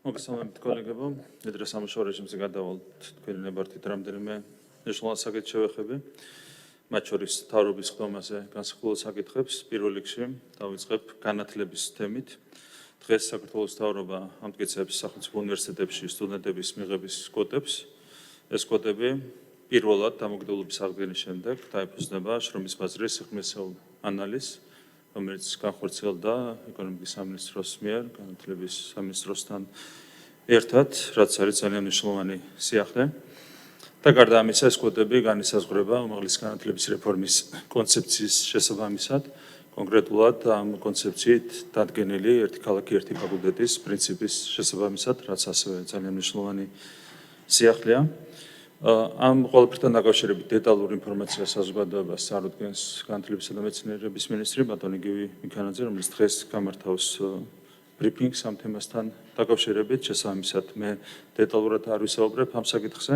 მოგესალმებით კოლეგებო, დღეს სამუშაო რეჟიმზე გადავალთ თქვენი ნებართვით რამდენიმე მნიშვნელოვან საკითხს შევეხები. მათ შორის მთავრობის ხდომაზე განსახილულ საკითხებს პირველ რიგში დავიწყებ განათლების თემით. დღეს საქართველოს მთავრობა ამტკიცებს სახელმწიფო უნივერსიტეტებში სტუდენტების მიღების კვოტებს. ეს კვოტები პირველად დამოუკიდებლობის აღდგენის შემდეგ დაეფუძნება შრომის ბაზრის სიღრმისეულ ანალიზს, რომელიც განხორციელდა ეკონომიკის სამინისტროს მიერ, განათლების სამინისტროსთან ერთად, რაც არის ძალიან მნიშვნელოვანი სიახლე. და გარდა ამისა, ეს კვოტები განისაზღვრება უმაღლესი განათლების რეფორმის კონცეფციის შესაბამისად, კონკრეტულად ამ კონცეფციით დადგენილი ერთი ქალაქი, ერთი ფაკულტეტის პრინციპის შესაბამისად, რაც ასევე ძალიან მნიშვნელოვანი სიახლეა. ამ ყველაფერთან დაკავშირებით დეტალურ ინფორმაციას საზოგადოებას წარუდგენს განათლებისა და მეცნიერების მინისტრი ბატონი გივი მიქანაძე, რომელიც დღეს გამართავს ბრიფინგს ამ თემასთან დაკავშირებით. შესაბამისად, მე დეტალურად არ ვისაუბრებ ამ საკითხზე.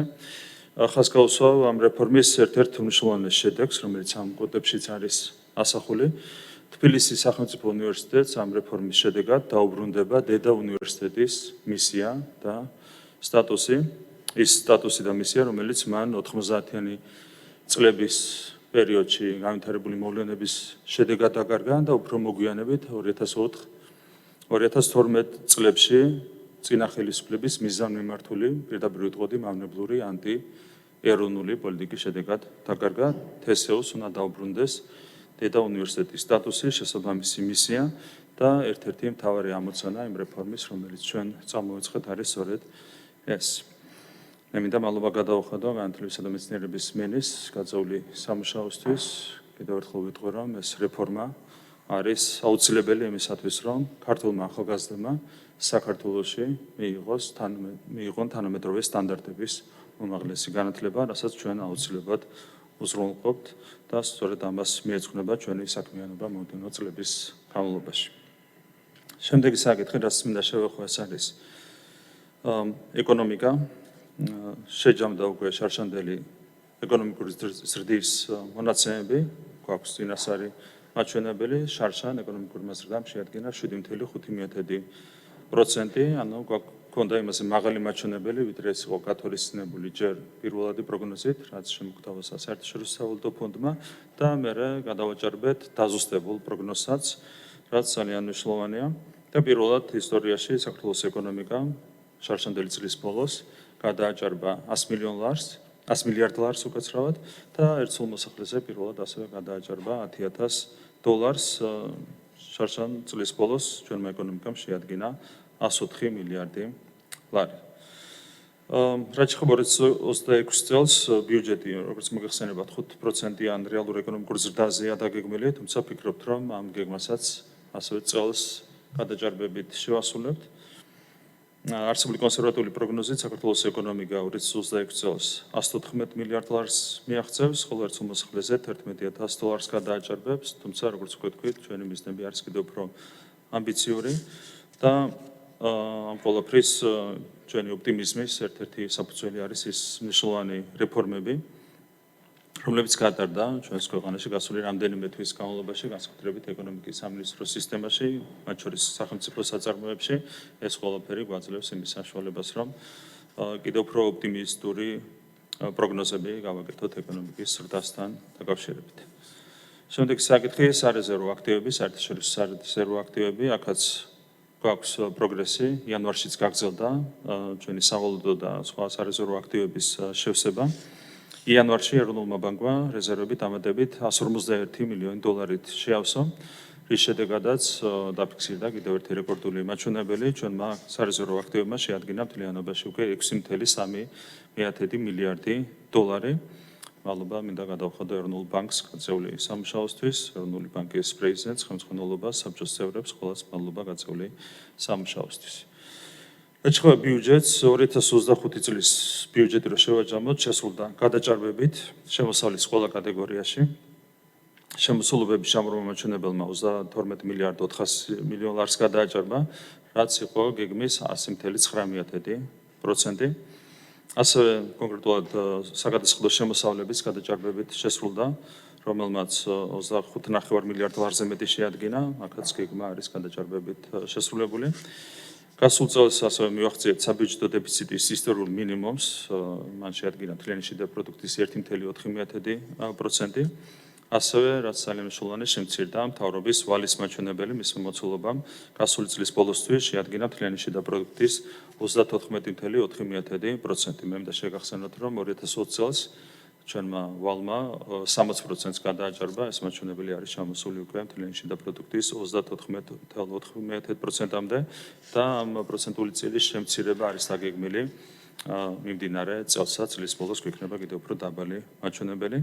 ხაზს გავუსვავ ამ რეფორმის ერთ-ერთ მნიშვნელოვანეს შედეგს, რომელიც ამ კვოტებშიც არის ასახული. თბილისის სახელმწიფო უნივერსიტეტს ამ რეფორმის შედეგად დაუბრუნდება დედა უნივერსიტეტის მისია და სტატუსი. ის სტატუსი და მისია, რომელიც მან 90-იანი წლების პერიოდში განვითარებული მოვლენების შედეგად დაკარგა და უფრო მოგვიანებით 2004-2012 წლებში წინა ხელისუფლების მიზანმიმართული პირდაპირ ვიტყოდი მავნებლური ანტიეროვნული პოლიტიკის შედეგად დაკარგა. თსეუს უნდა დაუბრუნდეს დედა უნივერსიტეტის სტატუსი, შესაბამისი მისია და ერთ-ერთი მთავარი ამოცანა იმ რეფორმის, რომელიც ჩვენ წამოვეწყეთ, არის სწორედ ეს. მე მინდა მადლობა გადავუხადო განათლებისა და მეცნიერების მინისტრს გაწეული სამუშაოსთვის. კიდევ ერთხელ ვიტყვი, რომ ეს რეფორმა არის აუცილებელი იმისათვის, რომ ქართულმა ახალგაზრდებმა საქართველოში მიიღონ თანამედროვე სტანდარტების უმაღლესი განათლება, რასაც ჩვენ აუცილებლად უზრუნველყოფთ და სწორედ ამას მიეძღვნება ჩვენი საქმიანობა მომდევნო წლების განმავლობაში. შემდეგი საკითხი, რაც მინდა შევეხო, ეს არის ეკონომიკა. შეჯამდა უკვე შარშანდელი ეკონომიკური ზრდის მონაცემები, გვაქვს წინასწარი მაჩვენებელი, შარშან ეკონომიკურმა ზრდამ შეადგინა 7.5%, ანუ გვქონდა იმაზე მაღალი მაჩვენებელი, ვიდრე ეს იყო გათვალისწინებული ჯერ პირველადი პროგნოზით, რაც შემოგთავაზა საერთაშორისო სავალუტო ფონდმა და მერე გადავაჭარბეთ დაზუსტებულ პროგნოზსაც, რაც ძალიან მნიშვნელოვანია. და პირველად ისტორიაში საქართველოს ეკონომიკა შარშანდელი წლის ბოლოს გადააჭარბა 100 მილიარდ ლარს უკაცრავად და ერთ სულ მოსახლეზე პირველად ასევე გადააჭარბა $10,000. შარშან წლის ბოლოს ჩვენმა ეკონომიკამ შეადგინა 104 მილიარდი ლარი. რაც ხდება 2026 წელს ბიუჯეტი, როგორც მოგეხსენებათ, 5%-იან რეალურ ეკონომიკურ ზრდაზეა დაგეგმილი, თუმცა ვფიქრობთ, რომ ამ გეგმასაც ასევე წელს გადაჭარბებით შევასრულებთ. არსებული კონსერვატიული პროგნოზით საქართველოს ეკონომიკა 2026 წელს 114 მილიარდ ლარს მიაღწევს, ხოლო ერთ მოსახლეზე $11,000 გადააჭარბებს, თუმცა როგორც ვთქვით, ჩვენი მიზნები არის კიდევ უფრო ამბიციური და ამ ყველაფრის ჩვენი ოპტიმიზმის ერთ-ერთი საფუძველი არის ის მნიშვნელოვანი რეფორმები, რომლებიც გატარდა ჩვენს ქვეყანაში გასული რამდენიმე თვის განმავლობაში, განსაკუთრებით ეკონომიკის სამინისტროს სისტემაში, მათ შორის სახელმწიფო საწარმოებში. ეს ყველაფერი გვაძლევს იმის საშუალებას, რომ კიდევ უფრო ოპტიმისტური პროგნოზები გავაკეთოთ ეკონომიკის ზრდასთან დაკავშირებით. შემდეგი საკითხი სარეზერვო აქტივები, საერთაშორისო სარეზერვო აქტივები, აქაც გვაქვს პროგრესი, იანვარშიც გაგრძელდა ჩვენი სავალუტო და სხვა სარეზერვო აქტივების შევსება. იანვარში ეროვნულმა ბანკმა რეზერვები დამატებით $151 მილიონით შეავსო, რის შედეგადაც დაფიქსირდა კიდევ ერთი რეკორდული მაჩვენებელი, ჩვენმა სარეზერვო აქტივებმა შეადგინა მთლიანობაში უკვე $6.3 მილიარდი. მადლობა მინდა გადავხადო ეროვნულ ბანკს გაწეული სამუშაოსთვის, ეროვნული ბანკის პრეზიდენტს, ხელმძღვანელობას, საბჭოს წევრებს, ყველას მადლობა გაწეული სამუშაოსთვის. რაც ხდება ბიუჯეტს 2025 წლის ბიუჯეტი რო შევაჯამოთ, შესრულდა გადაჭარბებით შემოსავლის ყველა კატეგორიაში. შემოსულობების ჟამრმა მაჩვენებელმა 32 მილიარდ 400 მილიონ ლარს გადააჭარბა, რაც იყო გეგმის 100.9%. ასევე კონკრეტულად საგადასახადო შემოსავლების გადაჭარბებით შესრულდა, რომელმაც 25.5 მილიარდ ლარზე მეტი შეადგინა, აქაც გეგმა არის გადაჭარბებით შესრულებული. გასულ წელს ასევე მივახციეთ საბიუჯეტო დეფიციტის ისტორიულ მინიმუმს, მან შეადგინა თლიანი შიდა პროდუქტის 1.4%. ასევე, რაც ძალიან მნიშვნელოვანი, შემცირდა მთავრობის ვალის მაჩვენებელი მის მოცულობამ, გასული წლის ბოლოსთვის შეადგინა თლიანი შიდა პროდუქტის 34.4%. მე მინდა შეგახსენოთ, რომ 2020 წელს ჩვენმა ვალმა 60%-ს გადააჭარბა, ეს მაჩვენებელი არის ჩამოსული უკვე თლიანი შიდა პროდუქტის 34.4%-მდე და ამ პროცენტული წილის შემცირება არის დაგეგმილი მიმდინარე წელსა, წლის ბოლოს გვექნება კიდევ უფრო დაბალი მაჩვენებელი.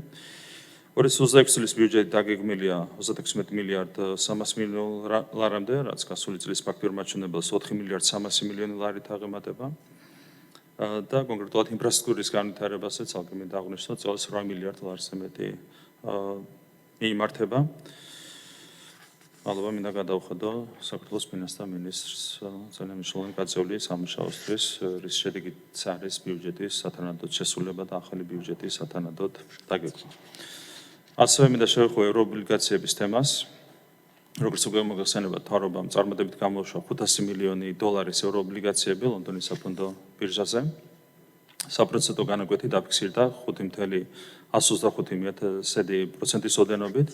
2026 წლის ბიუჯეტი დაგეგმილია 36 მილიარდ 300 მილიონ ლარამდე, რაც გასული წლის ფაქტურ მაჩვენებელს 4 მილიარდ 300 მილიონი ლარით აღემატება. და კონკრეტულად ინფრასტრუქტურის განვითარებაზე ცალკე მინდა აღვნიშნო, წელს 8 მილიარდ ლარზე მეტი მიიმართება. მადლობა, მინდა გადავხადო საქართველოს ფინანსთა მინისტრს ძალიან მნიშვნელოვანი გაწეული სამუშაოსთვის, რის შედეგიც არის ბიუჯეტის სათანადოდ შესრულება და ახალი ბიუჯეტის სათანადოდ დაგეგმა. ასევე მინდა შევეხო ევროობლიგაციების თემას. როგორც უკვე მოგეხსენებათ, მთავრობამ წარმატებით გამოუშვა 500 მილიონი დოლარის ევროობლიგაციები ლონდონის საფონდო ბირჟაზე. საპროცენტო განაკვეთი დაფიქსირდა 5.125% ოდენობით,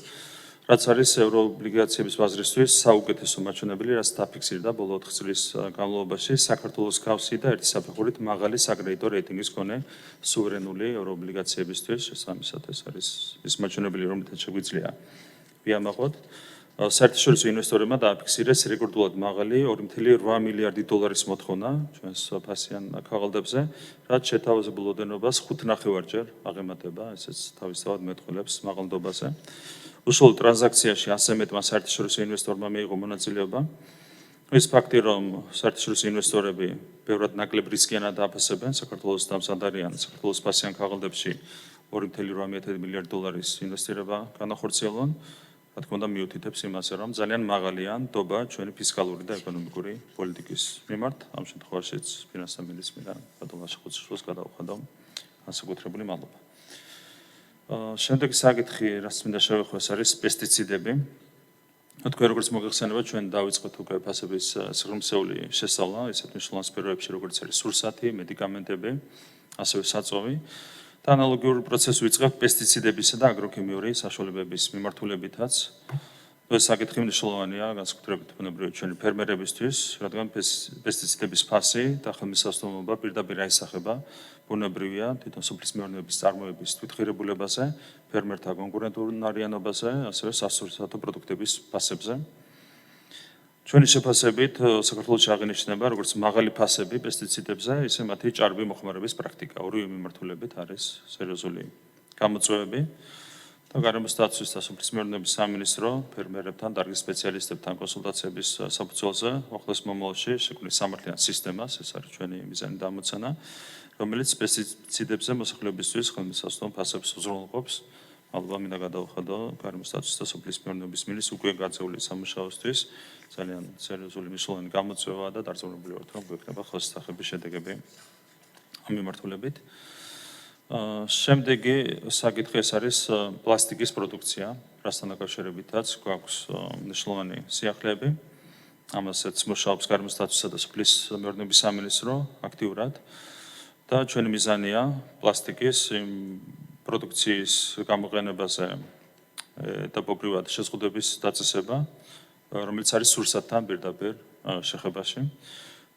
რაც არის ევროობლიგაციების ბაზრისთვის საუკეთესო მაჩვენებელი, რაც დაფიქსირდა ბოლო 4 წლის განმავლობაში საქართველოს გავსი და ერთი საფეხურით მაღალი საკრედიტო რეიტინგის მქონე სუვერენული ევროობლიგაციებისთვის. შესაბამისად, ეს არის ის მაჩვენებელი, რომელთაც შეგვიძლია ვიამაყოთ. საერთაშორისო ინვესტორებმა დააფიქსირეს რეკორდულად მაღალი 2.8 მილიარდი დოლარის მოთხოვნა ჩვენს ფასიან ქაღალდებზე, რაც შეთავაზებულ ოდენობას 5.5-ჯერ აღემატება, ესეც თავისთავად მეტყველებს მაღალდობაზე. უშუალო ტრანზაქციაში ასე მეტმა საერთაშორისო ინვესტორმა მიიღო მონაწილეობა. ის ფაქტი, რომ საერთაშორისო ინვესტორები ბევრად ნაკლებ რისკიანად აფასებენ საქართველოს დამზადარიან საქართველოს ფასიან ქაღალდებში 2.8 მილიარდ დოლარის ინვესტირება განახორციელონ. რა თქმა უნდა, მიუთითებს იმასე, რომ ძალიან მაღალია ნდობა ჩვენი ფისკალური და ეკონომიკური პოლიტიკის მიმართ. ამ შემთხვევაშიც ფინანსთა მინისტრმა ბატონ ლაშა-ხუციშვილს გადავხადო განსაკუთრებული მადლობა. შემდეგი საკითხი, რაც მინდა შევეხო, ეს არის პესტიციდები. თქვენ როგორც მოგეხსენებათ, ჩვენ დავიწყეთ უკვე ფასების სიღრმისეული შესწავლა ისეთ მნიშვნელოვან სფეროებში, როგორც არის სურსათი, მედიკამენტები, ასევე საწვავი. და ანალოგიური პროცესი ვიწყებთ პესტიციდებისა და აგროქიმიური საშუალებების მიმართულებითაც. ეს საკითხი მნიშვნელოვანია განსაკუთრებით ბუნებრივი ჩვენი ფერმერებისთვის, რადგან პესტიციდების ფასი და ხელმისაწვდომობა პირდაპირ აისახება ბუნებრივია თვითონ სოფლის მეურნეობის წარმოების თვითღირებულებაზე, ფერმერთა კონკურენტუნარიანობაზე, ასევე სასურსათო პროდუქტების ფასებზე. ჩვენი შეფასებით საქართველოში აღინიშნება როგორც მაღალი ფასები პესტიციდებზე, ისე მათი ჭარბი მოხმარების პრაქტიკა. ორივე მიმართულებით არის სერიოზული გამოწვევები და გარემოს დაცვის და სოფლის მეურნეობის სამინისტრო ფერმერებთან, დარგის სპეციალისტებთან კონსულტაციების საფუძველზე ახლოს მომავალში შექმნის სამართლიან სისტემას, ეს არის ჩვენი მიზანი და ამოცანა, რომელიც პესტიციდებზე მოსახლეობისთვის ხელმისაწვდომ ფასებს უზრუნველყოფს. მადლობა, მინდა გადავხადო გარემოს დაცვის და სოფლის მეურნეობის მინისტრს უკვე გაწეული სამუშაოსთვის. ძალიან სერიოზული მნიშვნელოვანი გამოწვევა და დარწმუნებული ვართ, რომ გვექნება ხელშესახების შედეგები ამ მიმართულებით. შემდეგი საკითხი ეს არის პლასტიკის პროდუქცია, რასთან დაკავშირებითაც გვაქვს მნიშვნელოვანი სიახლეები. ამასაც მუშაობს გარემოს დაცვისა და სოფლის მეურნეობის სამინისტრო აქტიურად და ჩვენი მიზანია პლასტიკის პროდუქციის გამოყენებაზე ეტაპობრივად შეზღუდვების დაწესება, რომელიც არის სურსათთან პირდაპირ შეხებაში.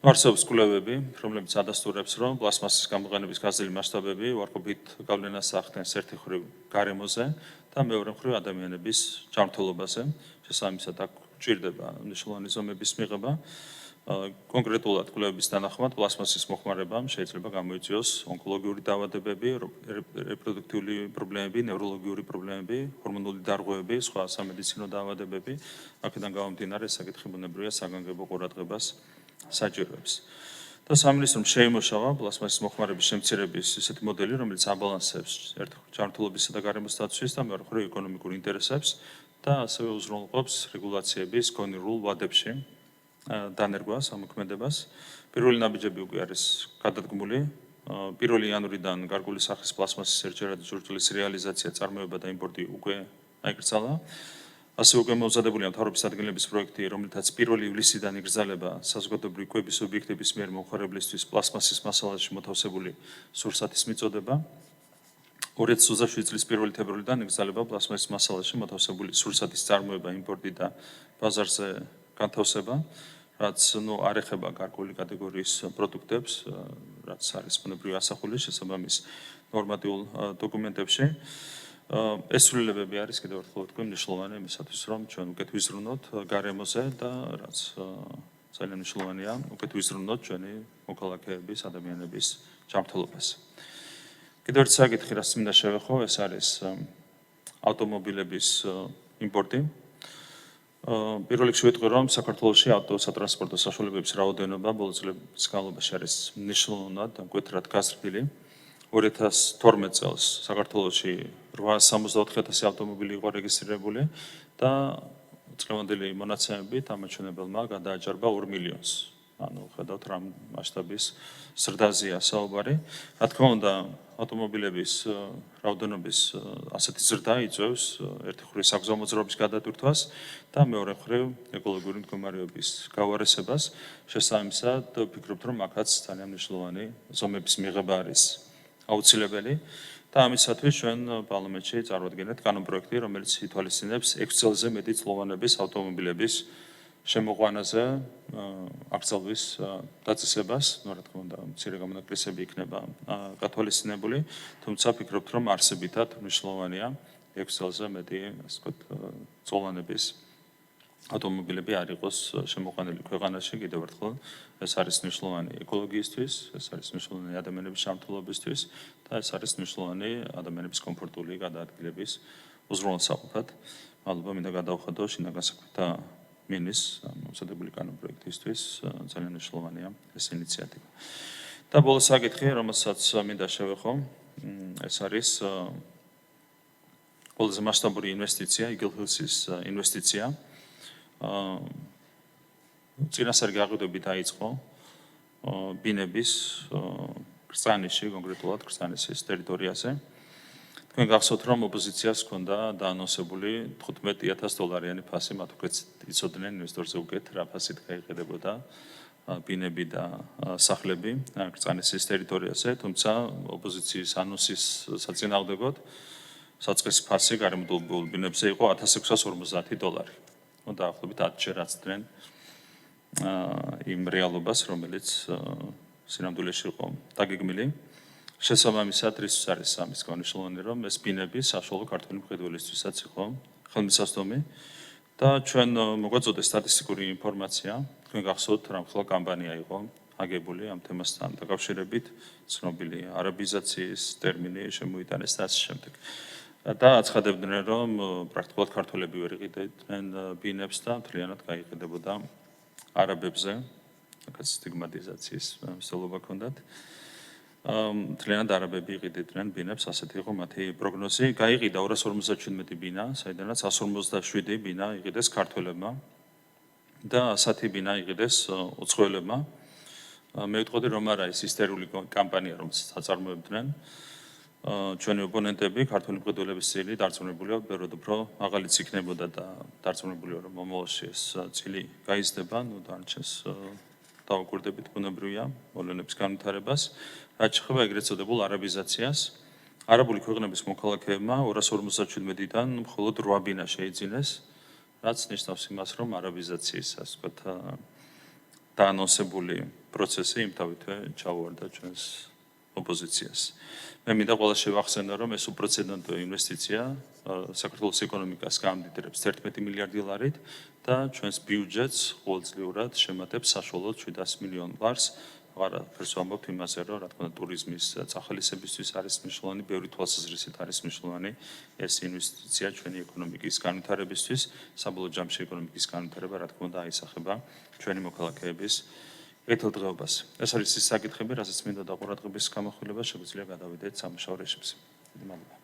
არსებობს კვლევები, რომლებიც ადასტურებს, რომ პლასტმასის გამოყენების გაზრდილი მასშტაბები უარყოფით გავლენას ახდენს ერთი მხრივ გარემოზე და მეორე მხრივ ადამიანების ჯანმრთელობაზე. შესაბამისად, აქ გვჭირდება მნიშვნელოვანი ზომების მიღება. კონკრეტულად კვლევების თანახმად პლასტმასის მოხმარებამ შეიძლება გამოიწვიოს ონკოლოგიური დაავადებები, რეპროდუქტიული პრობლემები, ნევროლოგიური პრობლემები, ჰორმონული დარღვევები, სხვა სამედიცინო დაავადებები. აქედან გამომდინარე, საკითხი ბუნებრივია საგანგებო ყურადღებას საჭიროებს. და სამინისტრომ შეიმუშავა პლასტმასის მოხმარების შემცირების ისეთი მოდელი, რომელიც აბალანსებს ერთხელ ჯანმრთელობისა და გარემოს დაცვის და მეორე მხრივ ეკონომიკურ ინტერესებს და ასევე უზრუნველყოფს რეგულაციების გონივრულ ვადებში დანერგვას, ამოქმედებას. პირველი ნაბიჯები უკვე არის გადადგმული. 1 იანვრიდან გარკვეული სახის პლასტმასის ერთჯერადი ჯვრთულის რეალიზაცია, წარმოება და იმპორტი უკვე აიკრძალა. ასევე უკვე მომზადებულია მთავრობის ადგილების პროექტი, რომელთაც 1 ივლისიდან იგრძელება საზოგადოებრივი კვების ობიექტების მიერ მომხმარებლისთვის პლასმასის მასალაში მოთავსებული სურსათის მიწოდება. 2027 წლის 1 თებერვლიდან იგრძელება პლასმასის მასალაში მოთავსებული სურსათის წარმოება, იმპორტი და ბაზარზე განთავსება, რაც არ ეხება გარკვეული კატეგორიის პროდუქტებს, რაც არის ბუნებრივი ასახული შესაბამის ნორმატიულ დოკუმენტებში. ეს ცვლილებები არის კიდევ ერთხელ ვთქვი მნიშვნელოვანი იმისათვის, რომ ჩვენ უკეთ ვიზრუნოთ გარემოზე და რაც ძალიან მნიშვნელოვანია, უკეთ ვიზრუნოთ ჩვენი მოქალაქეების, ადამიანების ჯანმრთელობას. კიდევ ერთი საკითხი, რაც მინდა შევეხო, ეს არის ავტომობილების იმპორტი. პირველ რიგში ვიტყვი, რომ საქართველოში ავტოსატრანსპორტო საშუალებების რაოდენობა ბოლო წლების განმავლობაში არის მნიშვნელოვნად მკვეთრად გაზრდილი. 2012 წელს საქართველოში 864,000 ავტომობილი იყო რეგისტრირებული და წლევანდელი მონაცემებით ამაჩვენებელმა გადააჯარბა 2 მილიონს. ანუ ხედავთ რა მასშტაბის ზრდაზეა საუბარი. რა თქმა უნდა, ავტომობილების რაოდენობის ასეთი ზრდა იწვევს ერთი მხრივ საგზაო მოძრაობის გადატვირთვას და მეორე მხრივ ეკოლოგიური მდგომარეობის გავარესებას. შესაბამისად, ვფიქრობ, რომ აქაც ძალიან მნიშვნელოვანი ზომების მიღება არის აუცილებელი და ამისათვის ჩვენ პარლამენტში წარვადგენთ კანონპროექტი, რომელიც ითვალისწინებს 6 წელზე მეტი წლოვანების ავტომობილების შემოყვანაზე აკრძალვის დაწესებას. რა თქმა უნდა, მცირე გამონაკლისები იქნება გათვალისწინებული, თუმცა ვფიქრობთ, რომ არსებითად მნიშვნელოვანია 6 წელზე მეტი, ასე ვთქვათ, წლოვანების ავტომობილები არ იყოს შემოყვანილი ქვეყანაში. კიდევ ერთხელ, ეს არის მნიშვნელოვანი ეკოლოგიისთვის, ეს არის მნიშვნელოვანი ადამიანების ჯანმრთელობისთვის და ეს არის მნიშვნელოვანი ადამიანების კომფორტული გადაადგილების უზრუნველსაყოფად. მადლობა, მინდა გადავხადო შინაგან საქმეთა მინის მომზადებული კანონპროექტისთვის, ძალიან მნიშვნელოვანია ეს ინიციატივა. და ბოლო საკითხი, რომელსაც მინდა შევეხო, ეს არის ყველაზე მასშტაბური ინვესტიცია, იგილჰილსის ინვესტიცია. წინასწარი გაყიდვები დაიწყო ბინების კრწანისში, კონკრეტულად კრწანისის ტერიტორიაზე. თქვენ გახსოვთ, რომ ოპოზიციას ჰქონდა დაანონსებული $15,000 ფასი, მათ უკვე იცოდნენ ინვესტორზე უკეთ რა ფასით გაიყიდებოდა ბინები და სახლები კრწანისის ტერიტორიაზე, თუმცა ოპოზიციის ანონსის საწინააღმდეგოდ საწყის ფასი გარემოდებულ ბინებზე იყო $1,650. დაახლოებით 10 ჯერ აცდნენ იმ რეალობას, რომელიც სინამდვილეში იყო დაგეგმილი. შესაბამისად, რისთვის არის ამის მნიშვნელოვანი, რომ ეს ბინები საშუალო ქართველი მყიდველისთვისაც იყო ხელმისაწვდომი და ჩვენ მოგვაწოდეთ სტატისტიკური ინფორმაცია, თქვენ გახსოვთ, რა მხოლოდ კამპანია იყო აგებული ამ თემასთან დაკავშირებით, ცნობილი არაბიზაციის ტერმინი შემოიტანეს და ასე შემდეგ. და აცხადებდნენ, რომ პრაქტიკულად ქართველები ვერ იყიდებდნენ ბინებს და მთლიანად გაიყიდებოდა არაბებზე, აქაც სტიგმატიზაციის მსვლელობა ჰქონდათ. მთლიანად არაბები იყიდებდნენ ბინებს, ასეთი იყო მათი პროგნოზი. გაიყიდა 257 ბინა, საიდანაც 157 ბინა იყიდეს ქართველებმა და 100 ბინა იყიდეს უცხოელებმა. მე ვიტყოდი, რომ არა ის ისტერიული კამპანია, რომელსაც აწარმოებდნენ. ჩვენი ოპონენტები, ქართული მყიდველების წილი დარწმუნებულია, ბევრად უფრო მაღალიც იქნებოდა და დარწმუნებულია, რომ მომავალში ეს წილი გაიზრდება, დანარჩენს დავუკვირდებით ბუნებრივია მოვლენების განვითარებას. რაც შეეხება ეგრეთ წოდებულ არაბიზაციას, არაბული ქვეყნების მოქალაქეებმა 257-დან მხოლოდ 8 ბინა შეიძინეს, რაც ნიშნავს იმას, რომ არაბიზაციის, ასე ვთქვათ, დაანონსებული პროცესი იმთავითვე ჩაუვარდა ჩვენს ოპოზიციას. მე მინდა ყველას შევახსენო, რომ ეს უპრეცედენტო ინვესტიცია საქართველოს ეკონომიკას გაამდიდრებს $11 მილიარდი და ჩვენს ბიუჯეტს ყოველწლიურად შემატებს საშუალოდ $700 მილიონ. აღარაფერს ვამბობ იმაზე, რომ რა თქმა უნდა ტურიზმის წახალისებისთვის არის მნიშვნელოვანი, ბევრი თვალსაზრისით არის მნიშვნელოვანი ეს ინვესტიცია ჩვენი ეკონომიკის განვითარებისთვის, საბოლოო ჯამში ეკონომიკის განვითარება რა თქმა უნდა აისახება ჩვენი მოქალაქეების კეთილდღეობას. ეს არის ის საკითხები, რასაც მინდა და ყურადღების გამახვილება შეგვიძლია გადავიდეთ სამუშაო რეჟიმზე. მადლობა.